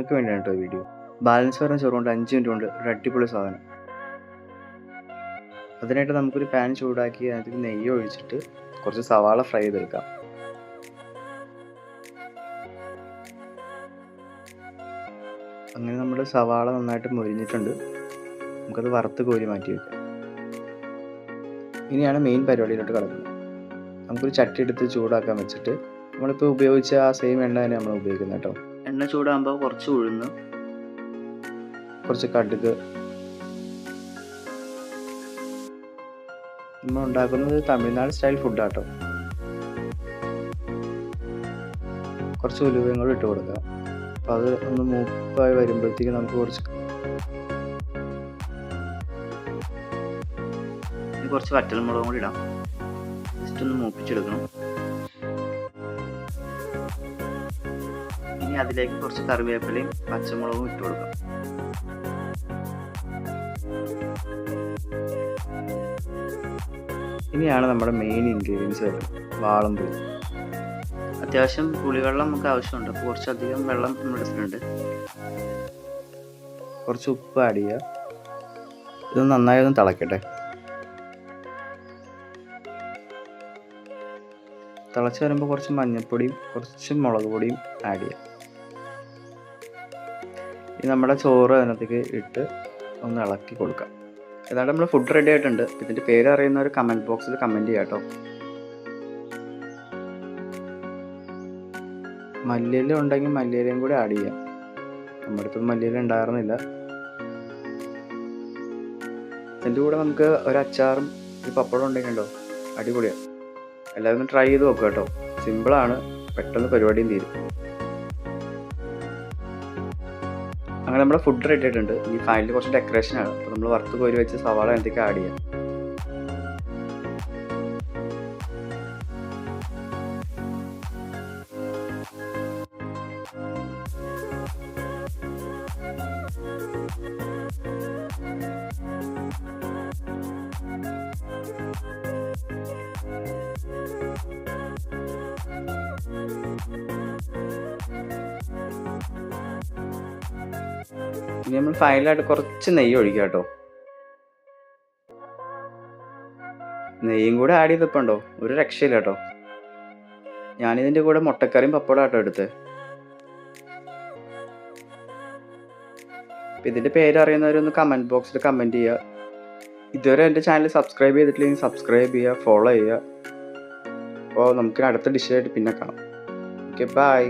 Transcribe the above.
നിങ്ങൾക്ക് വേണ്ടിയാണ് കേട്ടോ വീഡിയോ. ബാലൻസ് പറഞ്ഞ ചോറ് കൊണ്ട് 5 മിനിറ്റ് കൊണ്ട് ഒരു അടിപൊളി സാധനം. അതിനായിട്ട് നമുക്കൊരു പാൻ ചൂടാക്കി അതിനകത്ത് നെയ്യ് ഒഴിച്ചിട്ട് കുറച്ച് സവാള ഫ്രൈ ചെയ്തെടുക്കാം. അങ്ങനെ നമ്മുടെ സവാള നന്നായിട്ട് മൊരിഞ്ഞിട്ടുണ്ട്. നമുക്കത് വറുത്ത് കോരി മാറ്റി വയ്ക്കാം. ഇനിയാണ് മെയിൻ പരിപാടിയിലോട്ട് കിടക്കുന്നത്. നമുക്കൊരു ചട്ടി എടുത്ത് ചൂടാക്കാൻ വെച്ചിട്ട് നമ്മളിപ്പോൾ ഉപയോഗിച്ച ആ സെയിം എണ്ണ തന്നെ നമ്മൾ ഉപയോഗിക്കുന്നത് കേട്ടോ. എണ്ണ ചൂടാകുമ്പോൾ കുറച്ച് ഉഴുന്ന്, കുറച്ച് കടുക്. നമ്മൾ ഉണ്ടാക്കുന്നത് തമിഴ്നാട് സ്റ്റൈൽ ഫുഡാട്ടോ. കുറച്ച് ഉലുവയും കൂടെ ഇട്ട് കൊടുക്കാം. അപ്പോൾ അത് ഒന്ന് മൂപ്പായി വരുമ്പോഴത്തേക്ക് നമുക്ക് കുറച്ച് വറ്റൽമുളകും കൂടി ഇടാം. ജസ്റ്റ് ഒന്ന് മൂപ്പിച്ചെടുക്കണം. ഇനി അതിലേക്ക് കുറച്ച് കറിവേപ്പിലയും പച്ചമുളകും ഇട്ട് കൊടുക്കാം. ഇനിയാണ് നമ്മുടെ മെയിൻ ഇൻഗ്രീഡിയൻസ് വരുന്നത്, വാളംപുളി. അത്യാവശ്യം പുളിവെള്ളം നമുക്ക് ആവശ്യമുണ്ട്. അപ്പോൾ കുറച്ചധികം വെള്ളം നമ്മൾ എടുത്തിട്ടുണ്ട്. കുറച്ച് ഉപ്പ് ആഡ് ചെയ്യുക. ഇത് നന്നായി ഒന്ന് തിളക്കട്ടെ. തിളച്ച് വരുമ്പോൾ കുറച്ച് മഞ്ഞൾപ്പൊടിയും കുറച്ച് മുളക് പൊടിയും ആഡ് ചെയ്യാം. ഇനി നമ്മുടെ ചോറ് അതിനകത്തേക്ക് ഇട്ട് ഒന്ന് ഇളക്കി കൊടുക്കാം. ഏതാണ്ട് നമ്മൾ ഫുഡ് റെഡി ആയിട്ടുണ്ട്. ഇതിൻ്റെ പേര് അറിയുന്നവർ കമൻറ്റ് ബോക്സിൽ കമൻറ്റ് ചെയ്യാം കേട്ടോ. മല്ലിയില ഉണ്ടെങ്കിൽ മല്ലിയിലയും കൂടി ആഡ് ചെയ്യാം. നമ്മുടെ അടുത്ത് മല്ലിയില ഉണ്ടായിരുന്നില്ല. ഇതിൻ്റെ കൂടെ നമുക്ക് ഒരു അച്ചാറും ഒരു പപ്പടം ഉണ്ടെങ്കിലോ അടിപൊളിയാണ്. എല്ലാവരും ഒന്ന് ട്രൈ ചെയ്ത് നോക്കുക കേട്ടോ. സിമ്പിളാണ്, പെട്ടെന്ന് പരിപാടിയും തീരും. അങ്ങനെ നമ്മുടെ ഫുഡ് റെഡി ആയിട്ടുണ്ട്. ഈ ഫൈനലിൽ കുറച്ച് ഡെക്കറേഷനാണ്. അപ്പോൾ നമ്മൾ വറുത്ത് കോരി വെച്ച് സവാള അതിനകത്തേക്ക് ആഡ് ചെയ്യാം. ഇനി നമ്മൾ ഫൈനലായിട്ട് കുറച്ച് നെയ്യ് ഒഴിക്കുക കേട്ടോ. നെയ്യും കൂടെ ആഡ് ചെയ്തപ്പോൾ ഉണ്ടോ ഒരു രക്ഷയില്ല കേട്ടോ. ഞാനിതിൻ്റെ കൂടെ മുട്ടക്കറിയും പപ്പടം ആട്ടോ എടുത്ത്. ഇതിൻ്റെ പേര് അറിയുന്നവരൊന്ന് കമൻറ്റ് ബോക്സിൽ കമൻറ്റ് ചെയ്യുക. ഇതുവരെ എൻ്റെ ചാനൽ സബ്സ്ക്രൈബ് ചെയ്തിട്ടില്ലെങ്കിൽ സബ്സ്ക്രൈബ് ചെയ്യുക, ഫോളോ ചെയ്യുക. അപ്പോൾ നമുക്കൊരു അടുത്ത ഡിഷായിട്ട് പിന്നെ കാണാം. Okay, by.